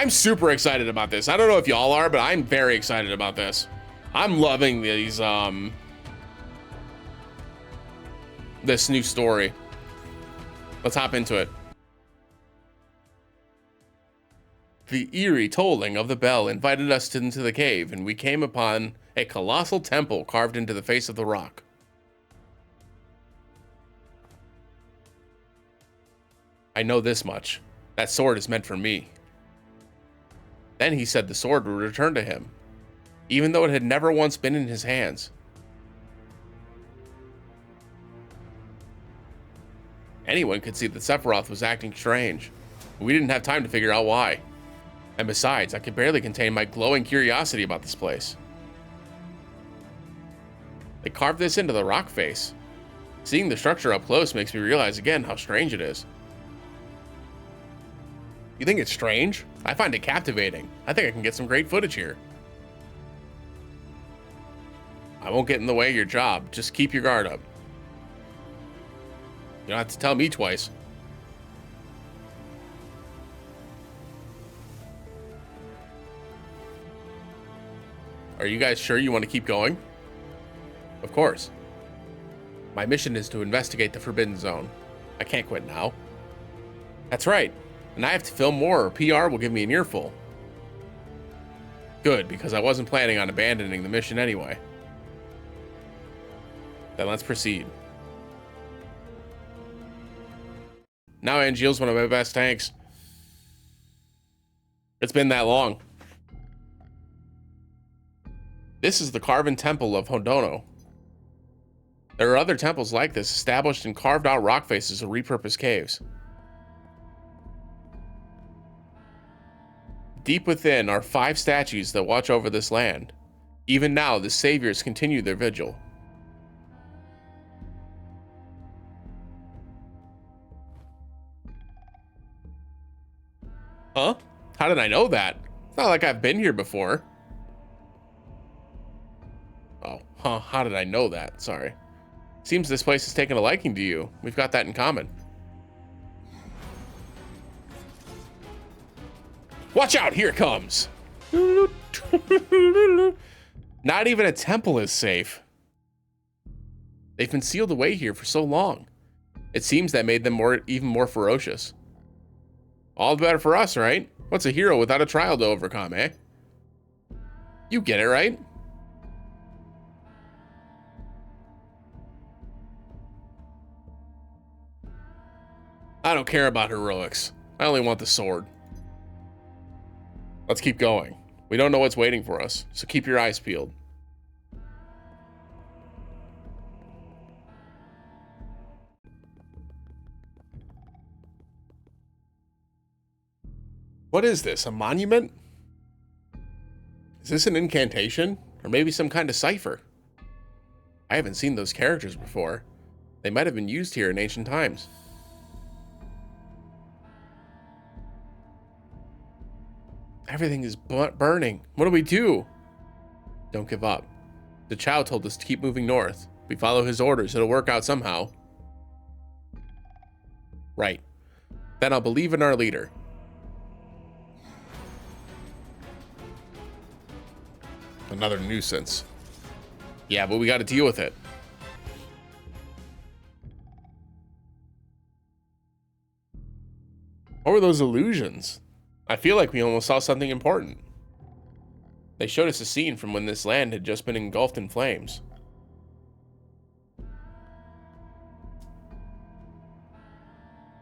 I'm super excited about this. I don't know if y'all are, but I'm very excited about this. I'm loving these, this new story. Let's hop into it. The eerie tolling of the bell invited us into the cave, and we came upon a colossal temple carved into the face of the rock. I know this much. That sword is meant for me. Then he said the sword would return to him, even though it had never once been in his hands. Anyone could see that Sephiroth was acting strange, but we didn't have time to figure out why. And besides, I could barely contain my glowing curiosity about this place. They carved this into the rock face. Seeing the structure up close makes me realize again how strange it is. You think it's strange? I find it captivating. I think I can get some great footage here. I won't get in the way of your job. Just keep your guard up. You don't have to tell me twice. Are you guys sure you want to keep going? Of course. My mission is to investigate the Forbidden Zone. I can't quit now. That's right. And I have to film more or PR will give me an earful. Good, because I wasn't planning on abandoning the mission anyway. Then let's proceed. Now Angeal's one of my best tanks. It's been that long. This is the Carven Temple of Hondono. There are other temples like this established in carved out rock faces or repurposed caves. Deep within are 5 statues that watch over this land. Even now, the saviors continue their vigil. Huh? How did I know that? It's not like I've been here before. Oh, huh, how did I know that? Sorry. Seems this place has taken a liking to you. We've got that in common. Watch out, here it comes. Not even a temple is safe. They've been sealed away here for so long. It seems that made them even more ferocious. All the better for us, right? What's a hero without a trial to overcome, eh? You get it, right? I don't care about heroics. I only want the sword. Let's keep going. We don't know what's waiting for us, so keep your eyes peeled. What is this, a monument? Is this an incantation? Or maybe some kind of cipher? I haven't seen those characters before. They might have been used here in ancient times. Everything is burning. What do we do? Don't give up. The Chow told us to keep moving north. We follow his orders, it'll work out somehow. Right. Then I'll believe in our leader. Another nuisance. Yeah, but we got to deal with it. What were those illusions? I feel like we almost saw something important. They showed us a scene from when this land had just been engulfed in flames.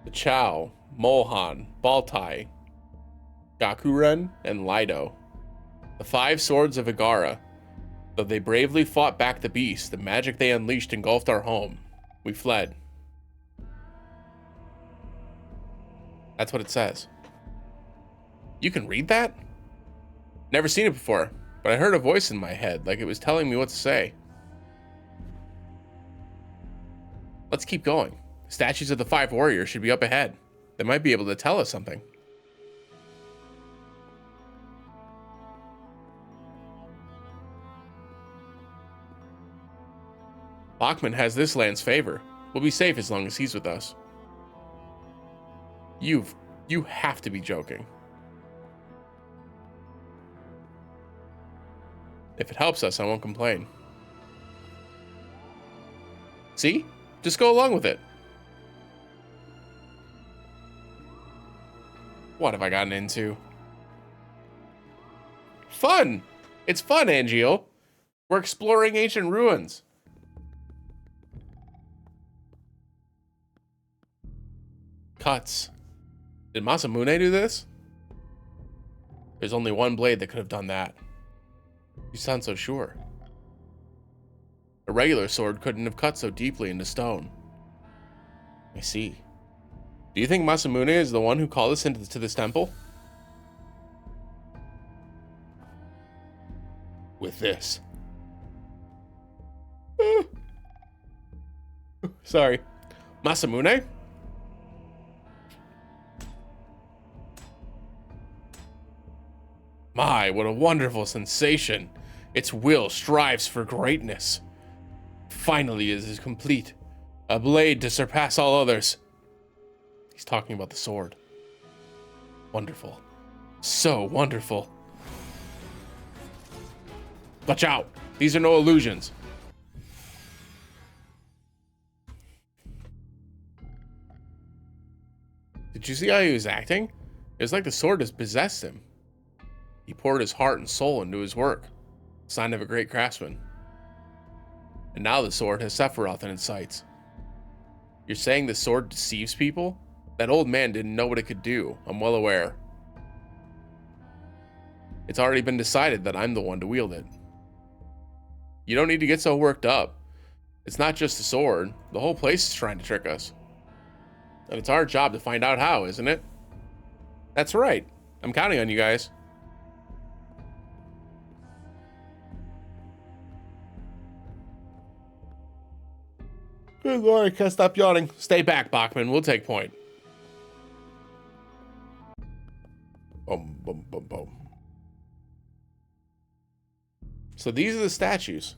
The Chow, Molhan, Baltai, Gakuren, and Lido. The 5 swords of Igara. Though they bravely fought back the beast, the magic they unleashed engulfed our home. We fled. That's what it says. You can read that? Never seen it before, but I heard a voice in my head, like it was telling me what to say. Let's keep going. The statues of the 5 warriors should be up ahead. They might be able to tell us something. Bachman has this land's favor. We'll be safe as long as he's with us. You have to be joking. If it helps us, I won't complain. See? Just go along with it. What have I gotten into? Fun! It's fun, Angeal. We're exploring ancient ruins. Cuts. Did Masamune do this? There's only one blade that could have done that. You sound so sure. A regular sword couldn't have cut so deeply into stone. I see. Do you think Masamune is the one who called us into this temple? With this. Sorry. Masamune? My, what a wonderful sensation. Its will strives for greatness. Finally, it is complete. A blade to surpass all others. He's talking about the sword. Wonderful. So wonderful. Watch out. These are no illusions. Did you see how he was acting? It was like the sword has possessed him. He poured his heart and soul into his work. Sign of a great craftsman. And now the sword has Sephiroth in its sights. You're saying the sword deceives people? That old man didn't know what it could do. I'm well aware. It's already been decided that I'm the one to wield it. You don't need to get so worked up. It's not just the sword. The whole place is trying to trick us. And it's our job to find out how, isn't it? That's right. I'm counting on you guys. Good lord, I can't stop yawning. Stay back, Bachman. We'll take point. Boom, boom, boom, boom. So these are the statues.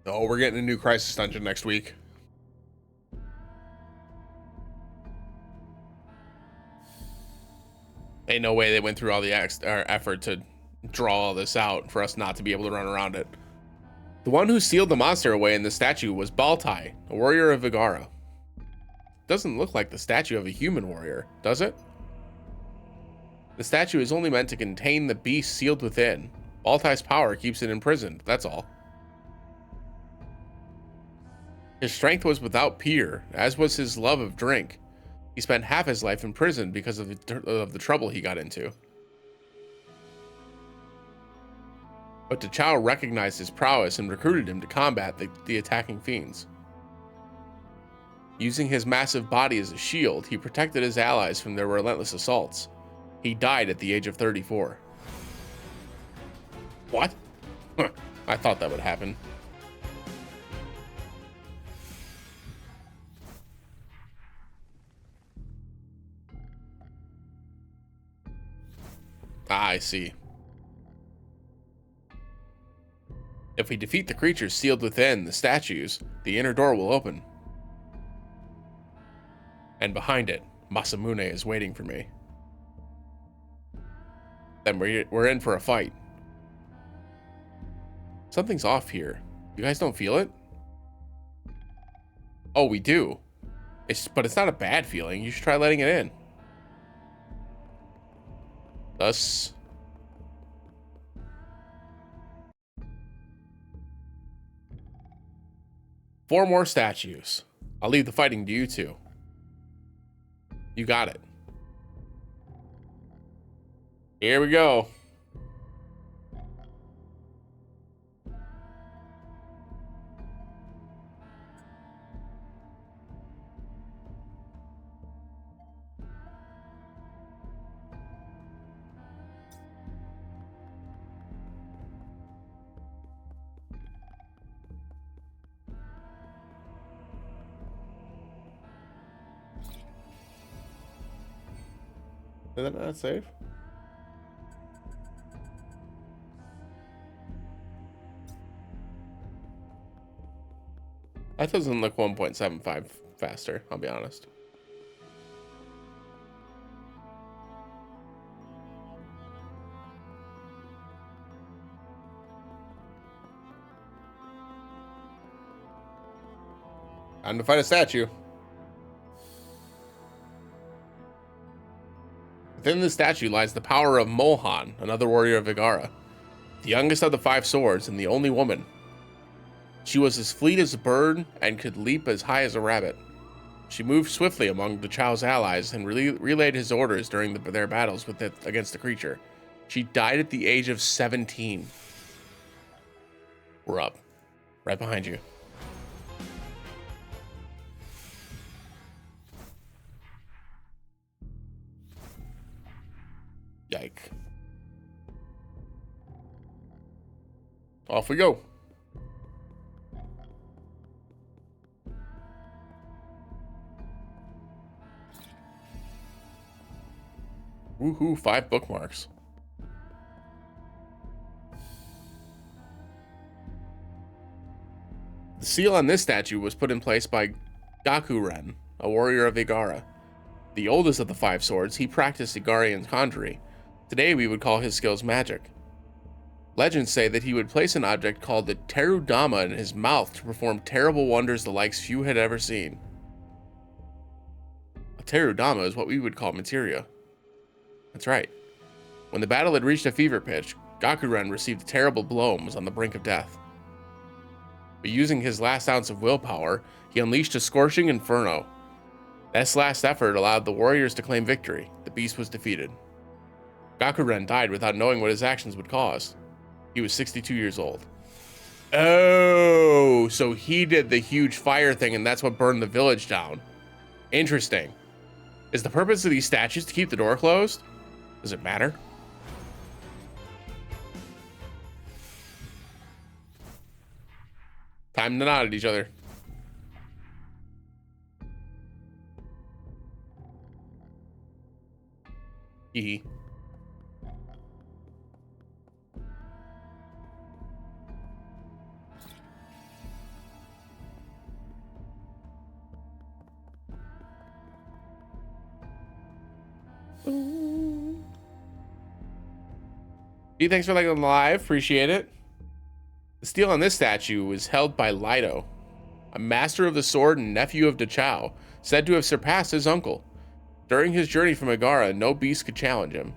Oh, we're getting a new Crisis Dungeon next week. Ain't no way they went through all the effort to draw all this out for us not to be able to run around it. The one who sealed the monster away in the statue was Baltai, a warrior of Vigara. Doesn't look like the statue of a human warrior, does it? The statue is only meant to contain the beast sealed within. Baltai's power keeps it imprisoned, that's all. His strength was without peer, as was his love of drink. He spent half his life in prison because of the trouble he got into. But T'Chao recognized his prowess and recruited him to combat the attacking fiends. Using his massive body as a shield, he protected his allies from their relentless assaults. He died at the age of 34. What? Huh, I thought that would happen. Ah, I see. If we defeat the creatures sealed within the statues, the inner door will open. And behind it, Masamune is waiting for me. Then we're in for a fight. Something's off here. You guys don't feel it? Oh, we do. But it's not a bad feeling. You should try letting it in. Thus... 4 more statues. I'll leave the fighting to you two. You got it. Here we go. Is that not safe? That doesn't look 1.75 faster, I'll be honest. Time to fight a statue. Within the statue lies the power of Molhan, another warrior of Vigara, the youngest of the 5 swords and the only woman. She was as fleet as a bird and could leap as high as a rabbit. She moved swiftly among the Chao's allies and relayed his orders during their battles against the creature. She died at the age of 17. We're up. Right behind you. Yike. Off we go. Woohoo, 5 bookmarks. The seal on this statue was put in place by Gakuren, a warrior of Igara. The oldest of the 5 swords, he practiced Igarian conjuring. Today we would call his skills magic. Legends say that he would place an object called the Terudama in his mouth to perform terrible wonders the likes few had ever seen. A Terudama is what we would call materia. That's right. When the battle had reached a fever pitch, Gakuren received a terrible blow and was on the brink of death. But using his last ounce of willpower, he unleashed a scorching inferno. This last effort allowed the warriors to claim victory. The beast was defeated. Gakuren died without knowing what his actions would cause. He was 62 years old. Oh, so he did the huge fire thing and that's what burned the village down. Interesting. Is the purpose of these statues to keep the door closed? Does it matter? Time to nod at each other. Hee. Thanks for liking the live, appreciate it. The steel on this statue was held by Lido, a master of the sword and nephew of Dachau, said to have surpassed his uncle. During his journey from Igara, no beast could challenge him.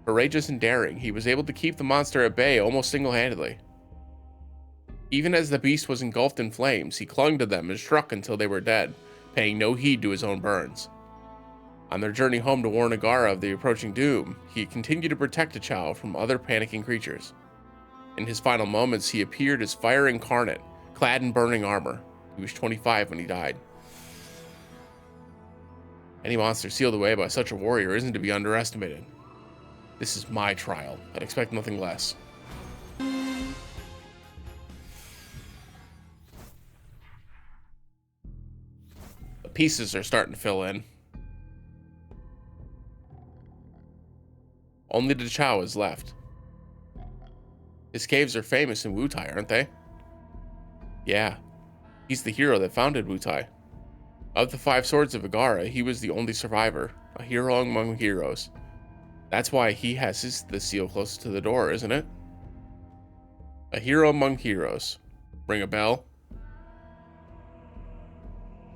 Courageous and daring, he was able to keep the monster at bay almost single-handedly. Even as the beast was engulfed in flames, he clung to them and struck until they were dead, paying no heed to his own burns. On their journey home to warn Igara of the approaching doom, he continued to protect Dachau from other panicking creatures. In his final moments, he appeared as fire incarnate, clad in burning armor. He was 25 when he died. Any monster sealed away by such a warrior isn't to be underestimated. This is my trial. I'd expect nothing less. The pieces are starting to fill in. Only Dachau is left. His caves are famous in Wutai, aren't they? Yeah, he's the hero that founded Wutai. Of the 5 swords of Igara, he was the only survivor, a hero among heroes. That's why he has the seal closest to the door, isn't it? A hero among heroes. Ring a bell?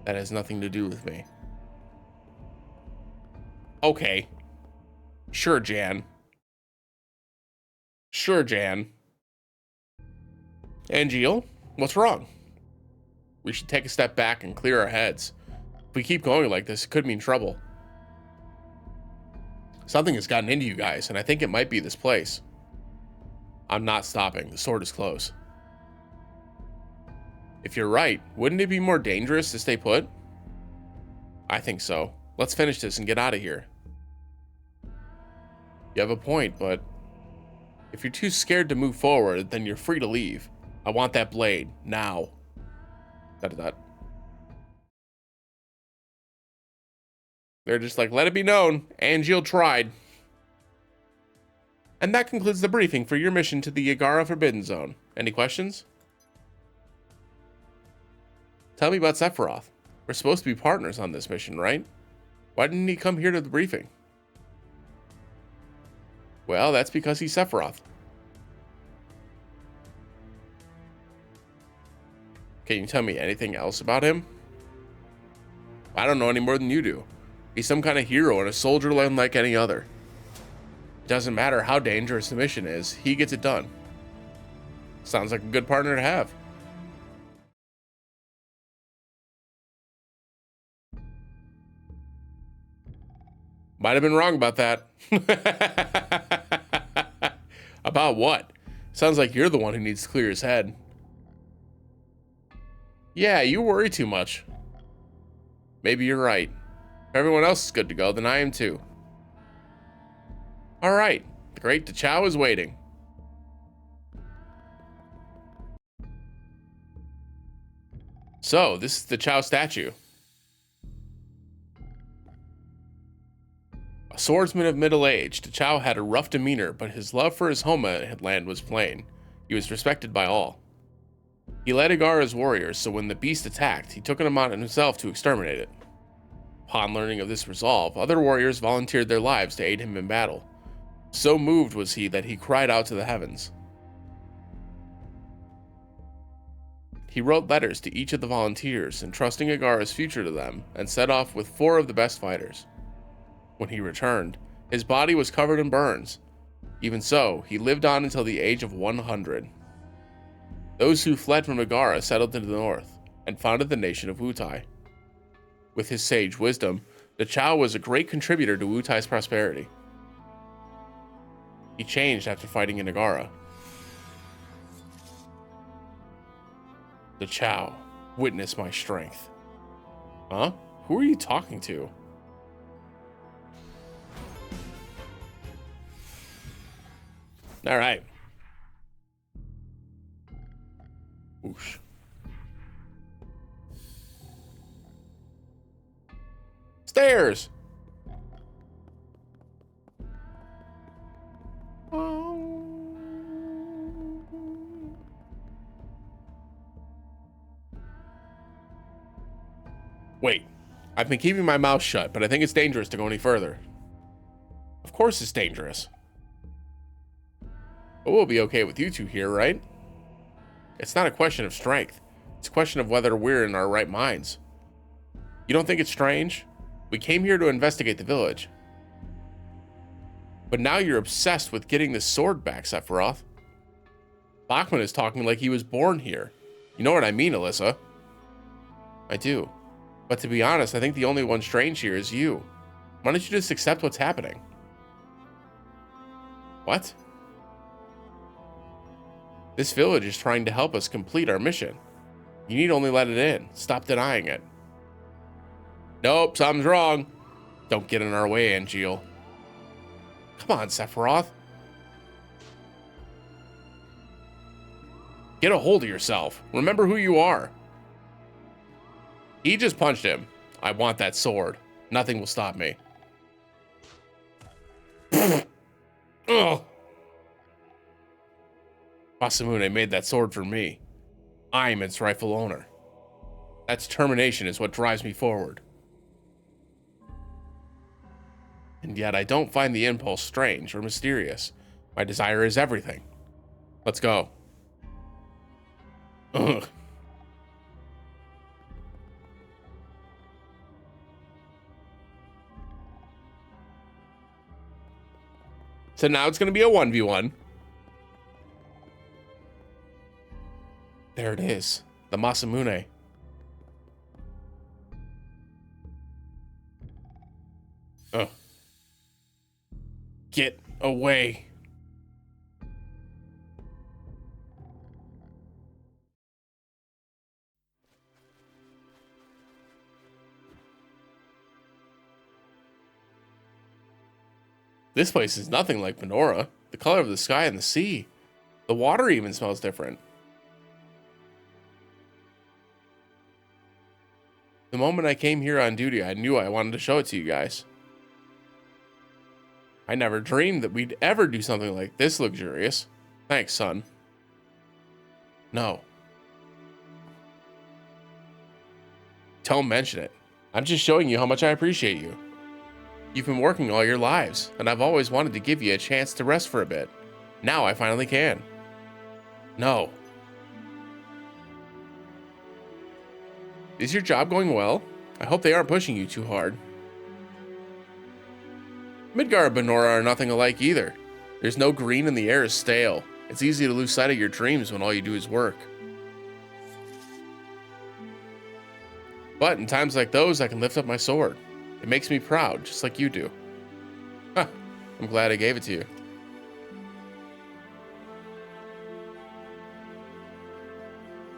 That has nothing to do with me. Okay. Sure, Jan. Sure, Jan. Angeal, what's wrong? We should take a step back and clear our heads. If we keep going like this, it could mean trouble. Something has gotten into you guys, and I think it might be this place. I'm not stopping. The sword is close. If you're right, wouldn't it be more dangerous to stay put? I think so. Let's finish this and get out of here. You have a point, but if you're too scared to move forward, then you're free to leave. I want that blade, now. They're just like, let it be known, Angeal tried. And that concludes the briefing for your mission to the Igara Forbidden Zone. Any questions? Tell me about Sephiroth. We're supposed to be partners on this mission, right? Why didn't he come here to the briefing? Well, that's because he's Sephiroth. Can you tell me anything else about him? I don't know any more than you do. He's some kind of hero and a soldier unlike any other. It doesn't matter how dangerous the mission is, he gets it done. Sounds like a good partner to have. Might have been wrong about that. About what? Sounds like you're the one who needs to clear his head. Yeah, you worry too much. Maybe you're right. If everyone else is good to go, then I am too. Alright, the great TETSUYA is waiting. So, this is the TETSUYA statue. A swordsman of middle age, TETSUYA had a rough demeanor, but his love for his homeland was plain. He was respected by all. He led Igara's warriors, so when the beast attacked, he took it upon himself to exterminate it. Upon learning of this resolve, other warriors volunteered their lives to aid him in battle. So moved was he that he cried out to the heavens. He wrote letters to each of the volunteers, entrusting Igara's future to them, and set off with 4 of the best fighters. When he returned, his body was covered in burns. Even so, he lived on until the age of 100. Those who fled from Igara settled into the north, and founded the nation of Wutai. With his sage wisdom, TETSUYA was a great contributor to Wutai's prosperity. He changed after fighting in Igara. TETSUYA, witness my strength. Huh? Who are you talking to? All right. Whoosh. Stairs. Wait, I've been keeping my mouth shut, but I think it's dangerous to go any further. Of course it's dangerous. But we'll be okay with you two here, right? It's not a question of strength. It's a question of whether we're in our right minds. You don't think it's strange? We came here to investigate the village. But now you're obsessed with getting this sword back, Sephiroth. Bachman is talking like he was born here. You know what I mean, Alyssa? I do. But to be honest, I think the only one strange here is you. Why don't you just accept what's happening? What? This village is trying to help us complete our mission. You need only let it in. Stop denying it. Nope, something's wrong. Don't get in our way, Angeal. Come on, Sephiroth. Get a hold of yourself. Remember who you are. He just punched him. I want that sword. Nothing will stop me. Ugh. Masamune made that sword for me. I'm its rightful owner. That determination is what drives me forward. And yet I don't find the impulse strange or mysterious. My desire is everything. Let's go. Ugh. So now it's going to be a 1v1. There it is. The Masamune. Ugh. Get away. This place is nothing like Minora. The color of the sky and the sea. The water even smells different. The moment I came here on duty, I knew I wanted to show it to you guys. I never dreamed that we'd ever do something like this luxurious. Thanks, son. No. Don't mention it. I'm just showing you how much I appreciate you. You've been working all your lives, and I've always wanted to give you a chance to rest for a bit. Now I finally can. No. Is your job going well? I hope they aren't pushing you too hard. Midgar and Benora are nothing alike either. There's no green and the air is stale. It's easy to lose sight of your dreams when all you do is work. But in times like those, I can lift up my sword. It makes me proud, just like you do. Huh, I'm glad I gave it to you.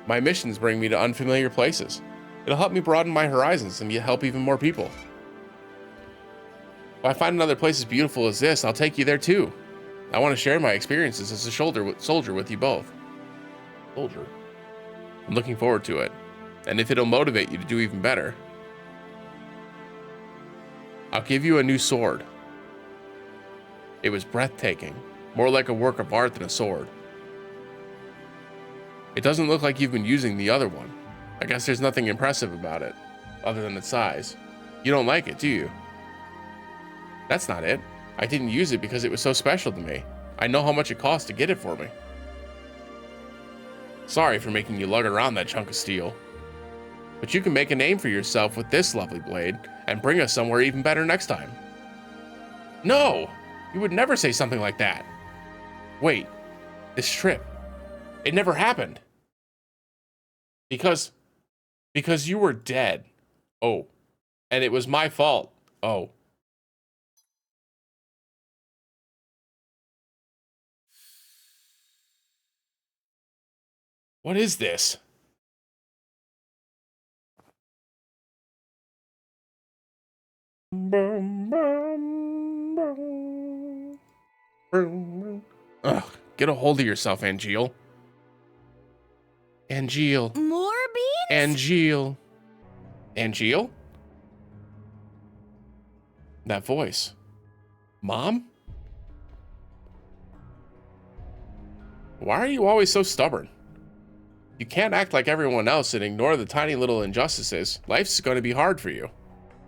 My missions bring me to unfamiliar places. It'll help me broaden my horizons and help even more people. If I find another place as beautiful as this, I'll take you there too. I want to share my experiences as a soldier with you both. Soldier? I'm looking forward to it. And if it'll motivate you to do even better, I'll give you a new sword. It was breathtaking, more like a work of art than a sword. It doesn't look like you've been using the other one. I guess there's nothing impressive about it, other than its size. You don't like it, do you? That's not it. I didn't use it because it was so special to me. I know how much it cost to get it for me. Sorry for making you lug around that chunk of steel. But you can make a name for yourself with this lovely blade and bring us somewhere even better next time. No! You would never say something like that. Wait, this trip, it never happened. Because you were dead. Oh, and it was my fault. Oh. What is this? Ugh, get a hold of yourself, Angeal. Angeal. More beans? Angeal. Angeal? That voice. Mom? Why are you always so stubborn? You can't act like everyone else and ignore the tiny little injustices. Life's going to be hard for you.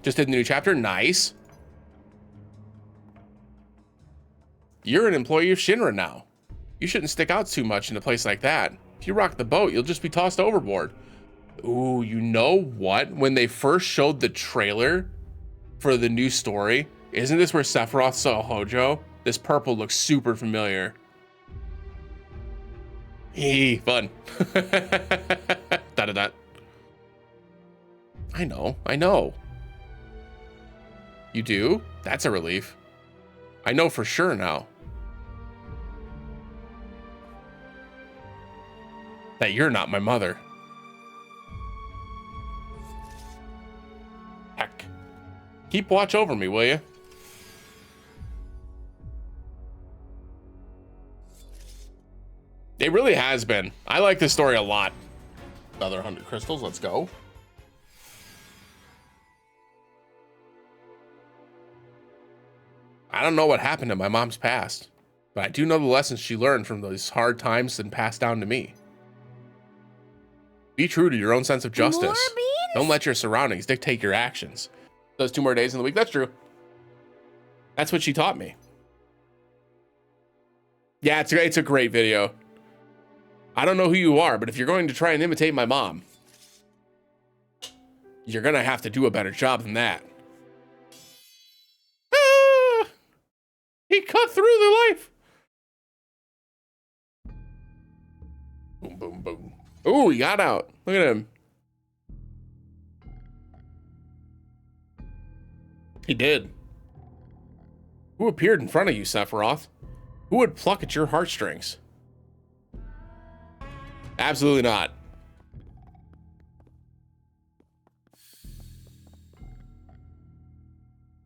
Just did the new chapter. Nice. You're an employee of Shinra now. You shouldn't stick out too much in a place like that. If you rock the boat, you'll just be tossed overboard. Ooh, you know what? When they first showed the trailer for the new story, isn't this where Sephiroth saw Hojo? This purple looks super familiar. Hee, fun. Da-da-da. I know. You do? That's a relief. I know for sure now. That you're not my mother. Heck. Keep watch over me, will you? It really has been. I like this story a lot. Another 100 crystals, let's go. I don't know what happened in my mom's past, but I do know the lessons she learned from those hard times and passed down to me. Be true to your own sense of justice. More beans? Don't let your surroundings dictate your actions. Those 2 more days in the week, that's true. That's what she taught me. Yeah, it's a great video. I don't know who you are, but if you're going to try and imitate my mom, you're gonna have to do a better job than that. Ah, he cut through the life. Boom, boom, boom. Ooh, he got out. Look at him. He did. Who appeared in front of you, Sephiroth? Who would pluck at your heartstrings? Absolutely not.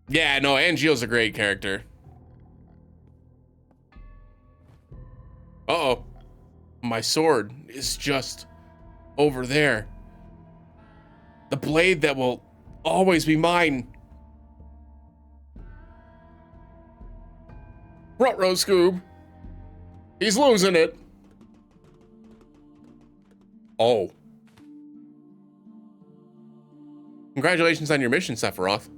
Yeah, no, Angeal's a great character. Uh-oh. My sword is just over there. The blade that will always be mine. Ruh-roh, Scoob. He's losing it. Oh. Congratulations on your mission, Sephiroth.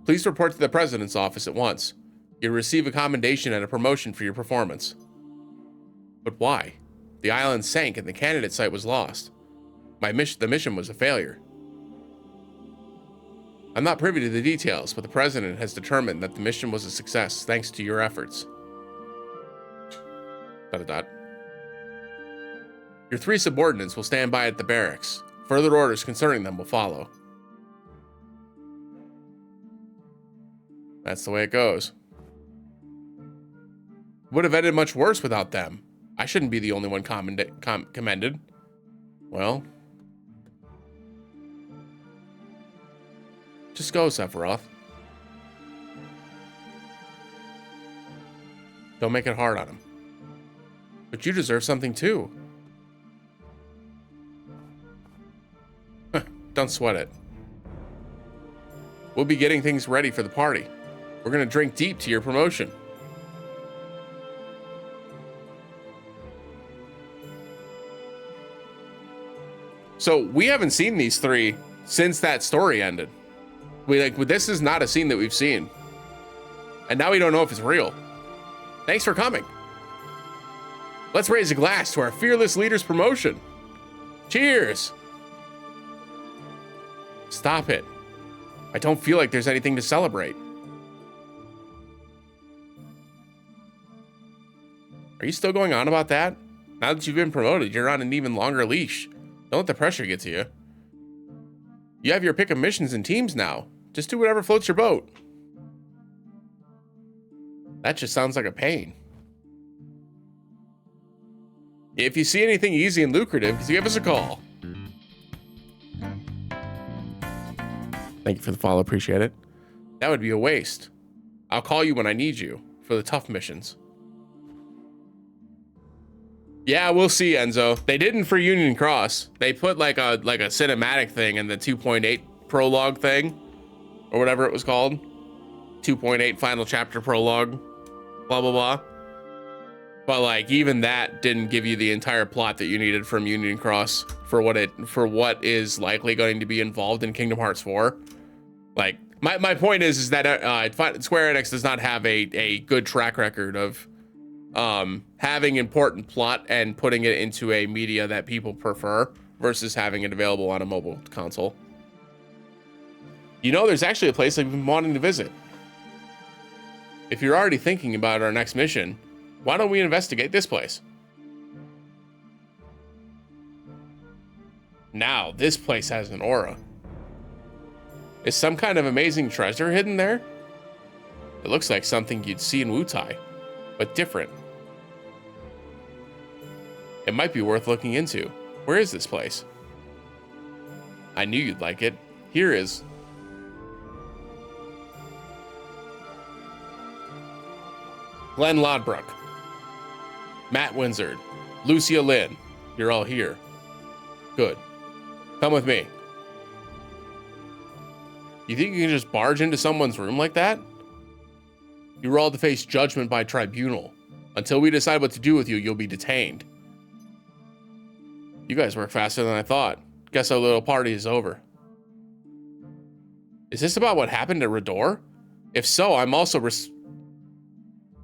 Please report to the President's office at once. You'll receive a commendation and a promotion for your performance. But why? The island sank and the candidate site was lost. The mission was a failure. I'm not privy to the details, but the president has determined that the mission was a success thanks to your efforts. ... Your 3 subordinates will stand by at the barracks. Further orders concerning them will follow. That's the way it goes. Would have ended much worse without them. I shouldn't be the only one commended. Well, just go, Sephiroth. Don't make it hard on him. But you deserve something too. Don't sweat it. We'll be getting things ready for the party. We're gonna drink deep to your promotion. So we haven't seen these 3 since that story ended. This is not a scene that we've seen. And now we don't know if it's real. Thanks for coming. Let's raise a glass to our fearless leader's promotion. Cheers. Stop it. I don't feel like there's anything to celebrate. Are you still going on about that? Now that you've been promoted, you're on an even longer leash. Don't let the pressure get to you. You have your pick of missions and teams now. Just do whatever floats your boat. That just sounds like a pain. If you see anything easy and lucrative, give us a call. Thank you for the follow, appreciate it. That would be a waste. I'll call you when I need you for the tough missions. Yeah, we'll see, Enzo. They didn't for Union Cross. They put like a cinematic thing in the 2.8 prologue thing, or whatever it was called. 2.8 final chapter prologue, blah blah blah. But like even that didn't give you the entire plot that you needed from Union Cross for what is likely going to be involved in Kingdom Hearts 4. Like my point is that Square Enix does not have a good track record of having important plot and putting it into a media that people prefer versus having it available on a mobile console. You know, there's actually a place I've been wanting to visit. If you're already thinking about our next mission, why don't we investigate this place? Now, this place has an aura. Is some kind of amazing treasure hidden there? It looks like something you'd see in Wutai, but different. It might be worth looking into. Where is this place? I knew you'd like it. Here is. Glenn Lodbrook, Matt Windsor, Lucia Lynn. You're all here. Good. Come with me. You think you can just barge into someone's room like that? You were all to face judgment by tribunal. Until we decide what to do with you, you'll be detained. You guys work faster than I thought. Guess our little party is over. Is this about what happened to Rador? If so, I'm also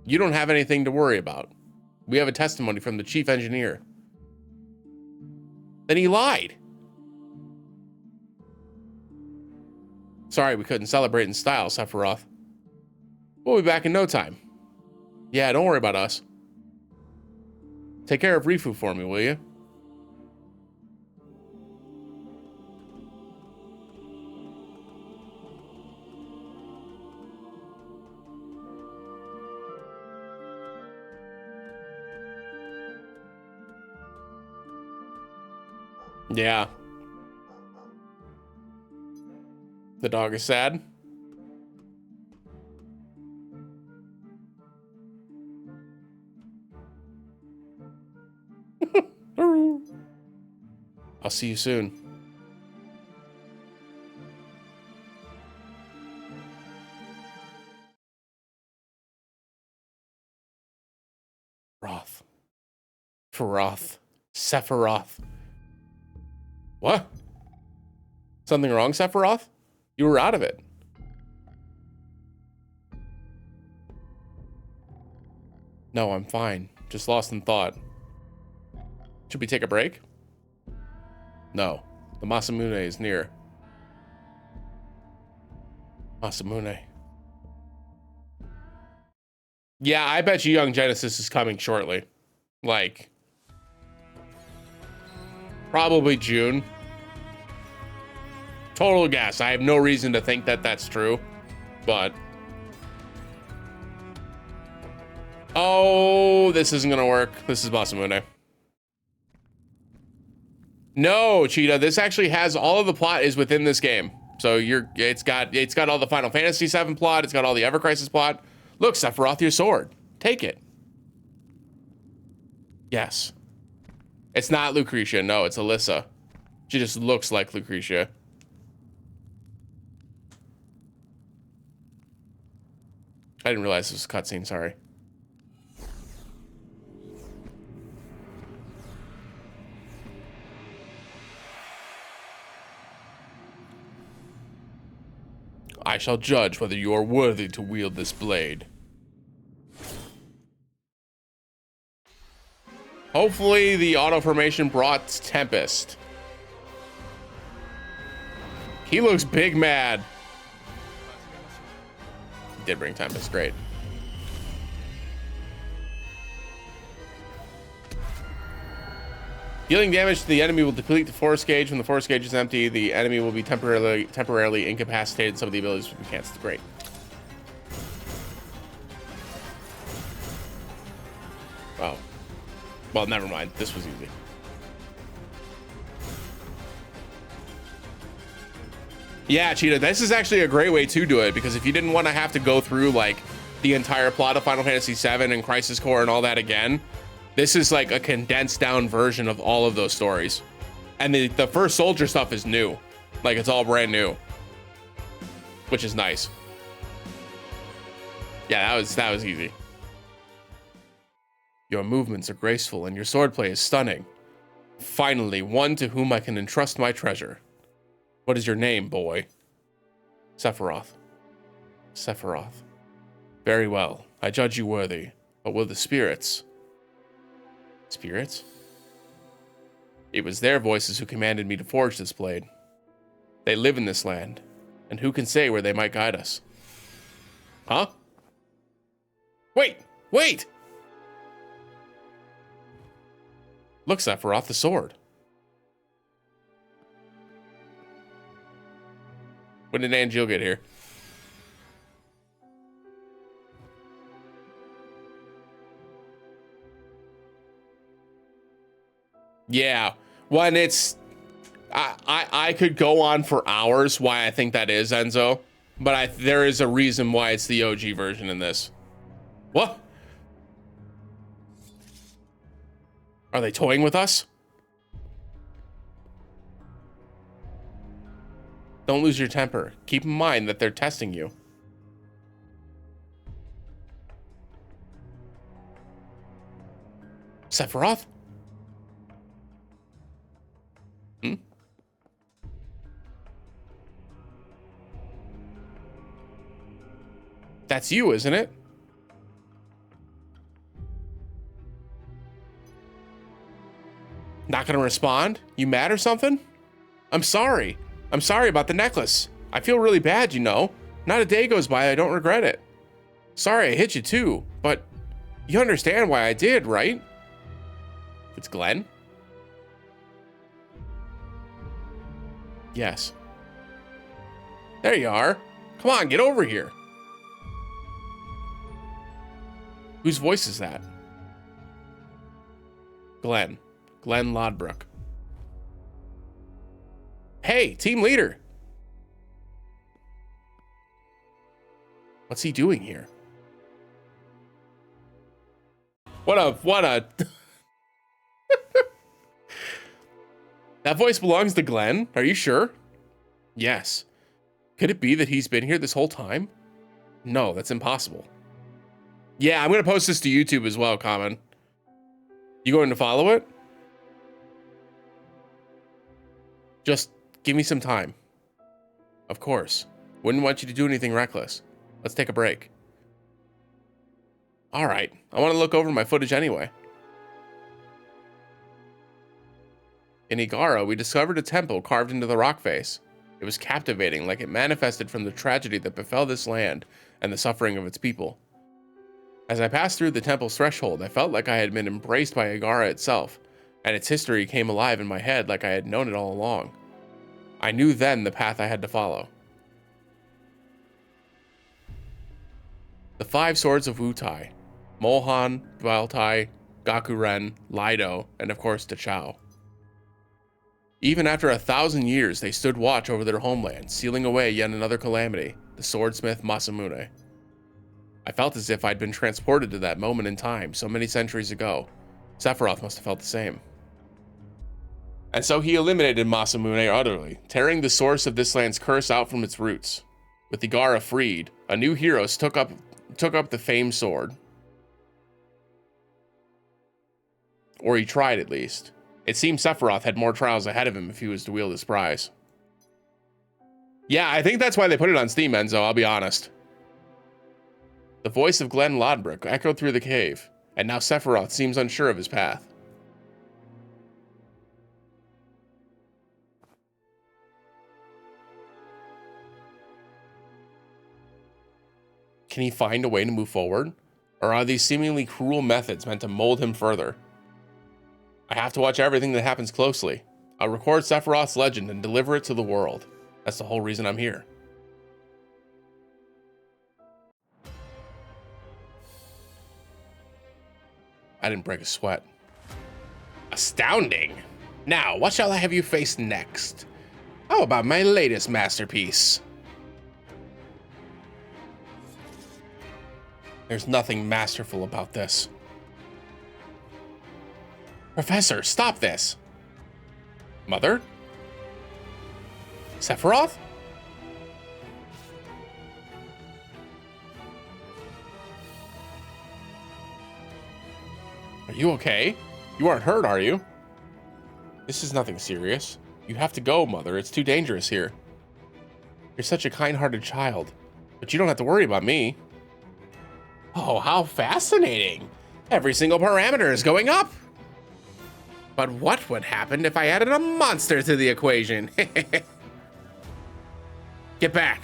You don't have anything to worry about. We have a testimony from the chief engineer. Then he lied. Sorry we couldn't celebrate in style, Sephiroth. We'll be back in no time. Yeah, don't worry about us. Take care of Rifu for me, will you? Yeah. The dog is sad. I'll see you soon. Sephiroth. What? Something wrong, Sephiroth? You were out of it. No, I'm fine. Just lost in thought. Should we take a break? No. The Masamune is near. Masamune. Yeah, I bet you Young Genesis is coming shortly. Like, probably June. Total guess. I have no reason to think that that's true, but... Oh, this isn't gonna work. This is Masamune. No, Cheetah, this actually has all of the plot is within this game. So it's got all the Final Fantasy VII plot, it's got all the Ever Crisis plot. Look, Sephiroth, your sword. Take it. Yes. It's not Lucretia, no, it's Alyssa. She just looks like Lucretia. I didn't realize this was a cutscene, sorry. I shall judge whether you are worthy to wield this blade. Hopefully the auto formation brought Tempest. He looks big mad. He did bring Tempest, great. Dealing damage to the enemy will deplete the force gauge. When the force gauge is empty, the enemy will be temporarily incapacitated. Some of the abilities will be cancelled. Great. Oh. Well, never mind. This was easy. Yeah, Cheetah, this is actually a great way to do it, because if you didn't want to have to go through, like, the entire plot of Final Fantasy VII and Crisis Core and all that again, this is like a condensed down version of all of those stories. And the first soldier stuff is new. Like, it's all brand new. Which is nice. Yeah, that was easy. Your movements are graceful and your swordplay is stunning. Finally, one to whom I can entrust my treasure. What is your name, boy? Sephiroth. Sephiroth. Very well. I judge you worthy. But will the spirits... Spirits? It was their voices who commanded me to forge this blade. They live in this land, and who can say where they might guide us? Huh? Wait! Wait! Look, Sephiroth, the sword. When did Angeal get here? Yeah, when it's... I could go on for hours why I think that is, Enzo. But there is a reason why it's the OG version in this. What? Are they toying with us? Don't lose your temper. Keep in mind that they're testing you. Sephiroth? Hmm? That's you, isn't it? Not gonna respond? You mad or something? I'm sorry. I'm sorry about the necklace. I feel really bad, you know. Not a day goes by I don't regret it. Sorry I hit you too, but you understand why I did, right? It's Glenn? Yes. There you are. Come on, get over here. Whose voice is that? Glenn. Glenn Lodbrok. Hey, team leader. What's he doing here? What a... That voice belongs to Glenn? Are you sure? Yes. Could it be that he's been here this whole time? No, that's impossible. Yeah, I'm gonna post this to YouTube as well, Common. You going to follow it? Just give me some time. Of course. Wouldn't want you to do anything reckless. Let's take a break. All right. I want to look over my footage anyway. In Igara, we discovered a temple carved into the rock face. It was captivating, like it manifested from the tragedy that befell this land and the suffering of its people. As I passed through the temple's threshold, I felt like I had been embraced by Agara itself, and its history came alive in my head like I had known it all along. I knew then the path I had to follow. The 5 swords of Wutai: Molhan, Dwaltai, Gakuren, Lido, and of course Tachao. Even after 1,000 years, they stood watch over their homeland, sealing away yet another calamity, the swordsmith Masamune. I felt as if I'd been transported to that moment in time so many centuries ago. Sephiroth must have felt the same. And so he eliminated Masamune utterly, tearing the source of this land's curse out from its roots. With Igara freed, a new hero took up the famed sword. Or he tried, at least. It seemed Sephiroth had more trials ahead of him if he was to wield his prize. Yeah, I think that's why they put it on Steam, Enzo, I'll be honest. The voice of Glenn Lodbrok echoed through the cave, and now Sephiroth seems unsure of his path. Can he find a way to move forward? Or are these seemingly cruel methods meant to mold him further? I have to watch everything that happens closely. I'll record Sephiroth's legend and deliver it to the world. That's the whole reason I'm here. I didn't break a sweat. Astounding! Now, what shall I have you face next? How about my latest masterpiece? There's nothing masterful about this. Professor, stop this! Mother? Sephiroth? Are you okay? You aren't hurt, are you? This is nothing serious. You have to go, Mother. It's too dangerous here. You're such a kind-hearted child, but you don't have to worry about me. Oh, how fascinating! Every single parameter is going up! But what would happen if I added a monster to the equation? Get back.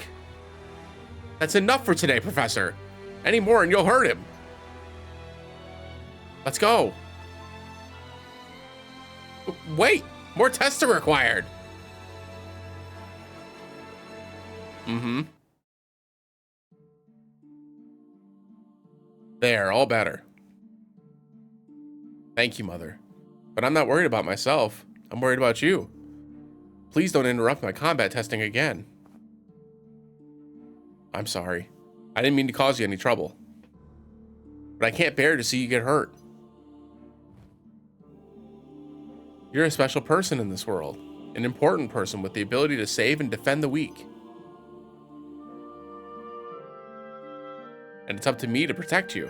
That's enough for today, Professor. Any more and you'll hurt him. Let's go. Wait, more tests are required. There, all better. Thank you, Mother. But I'm not worried about myself. I'm worried about you. Please don't interrupt my combat testing again. I'm sorry. I didn't mean to cause you any trouble. But I can't bear to see you get hurt. You're a special person in this world. An important person with the ability to save and defend the weak. And it's up to me to protect you.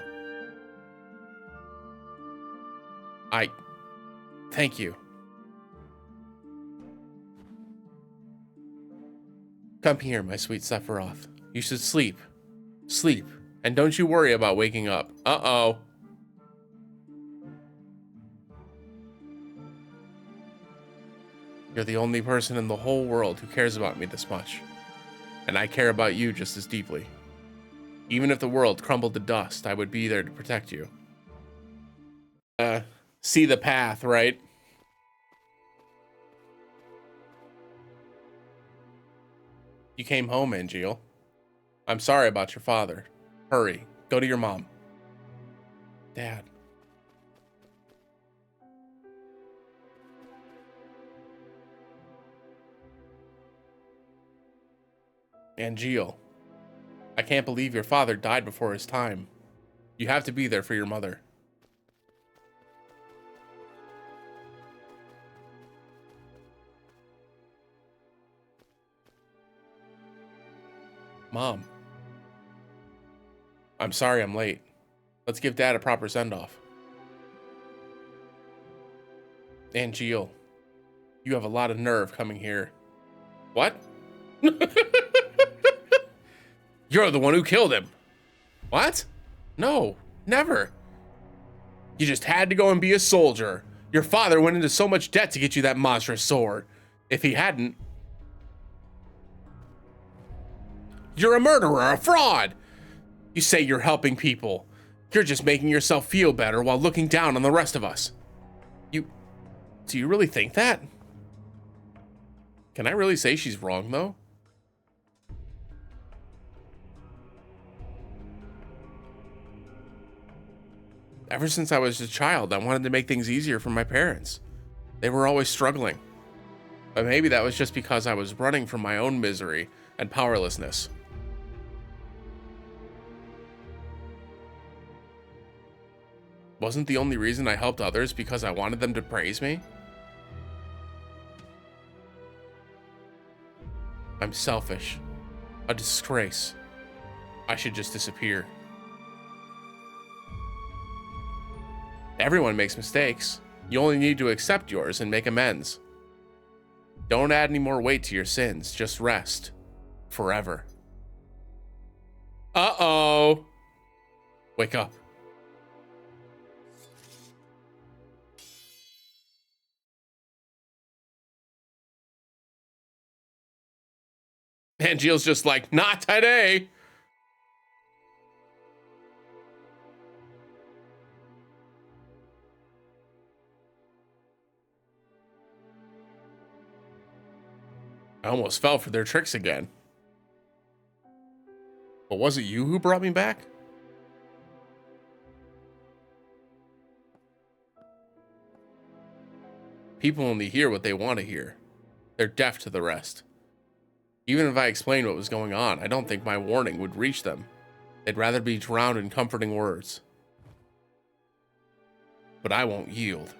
Thank you. Come here, my sweet Sephiroth. You should sleep. Sleep. And don't you worry about waking up. Uh-oh. You're the only person in the whole world who cares about me this much. And I care about you just as deeply. Even if the world crumbled to dust, I would be there to protect you. See the path, right? You came home, Angeal. I'm sorry about your father. Hurry, go to your mom. Dad. Angeal. I can't believe your father died before his time. You have to be there for your mother. Mom. I'm sorry I'm late. Let's give Dad a proper send-off. Angeal, you have a lot of nerve coming here. What? You're the one who killed him. What? No, never. You just had to go and be a soldier. Your father went into so much debt to get you that monstrous sword. If he hadn't... You're a murderer, a fraud. You say you're helping people. You're just making yourself feel better while looking down on the rest of us. Do you really think that? Can I really say she's wrong, though? Ever since I was a child, I wanted to make things easier for my parents. They were always struggling. But maybe that was just because I was running from my own misery and powerlessness. Wasn't the only reason I helped others because I wanted them to praise me? I'm selfish. A disgrace. I should just disappear. Everyone makes mistakes. You only need to accept yours and make amends. Don't add any more weight to your sins. Just rest. Forever. Uh-oh. Wake up. And Jill's just like, not today. I almost fell for their tricks again. But was it you who brought me back? People only hear what they want to hear. They're deaf to the rest. Even if I explained what was going on, I don't think my warning would reach them. They'd rather be drowned in comforting words. But I won't yield.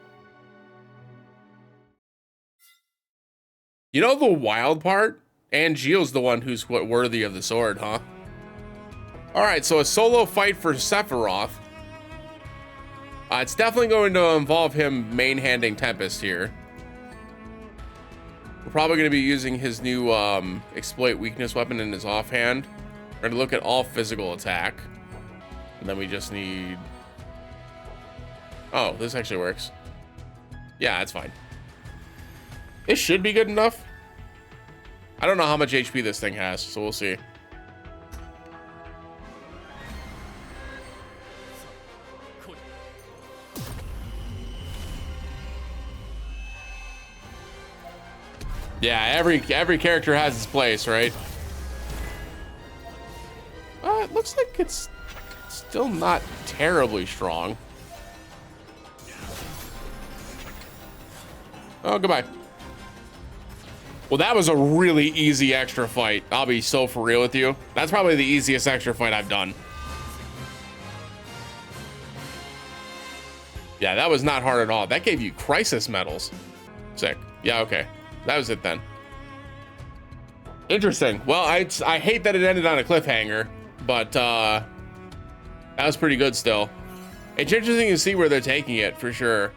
You know the wild part? Angeal's the one who's worthy of the sword, huh? Alright, so a solo fight for Sephiroth. It's definitely going to involve him main-handing Tempest here. We're probably going to be using his new exploit weakness weapon in his offhand. We're going to look at all physical attack. And then we just need... Oh, this actually works. Yeah, that's fine. This should be good enough. I don't know how much HP this thing has, so we'll see. Yeah, every character has its place, right? It looks like it's still not terribly strong. Oh, goodbye. Well, that was a really easy extra fight. I'll be so for real with you. That's probably the easiest extra fight I've done. Yeah, that was not hard at all. That gave you crisis medals. Sick. Yeah, okay. That was it then. Interesting. Well, I hate that it ended on a cliffhanger, but that was pretty good still. It's interesting to see where they're taking it for sure.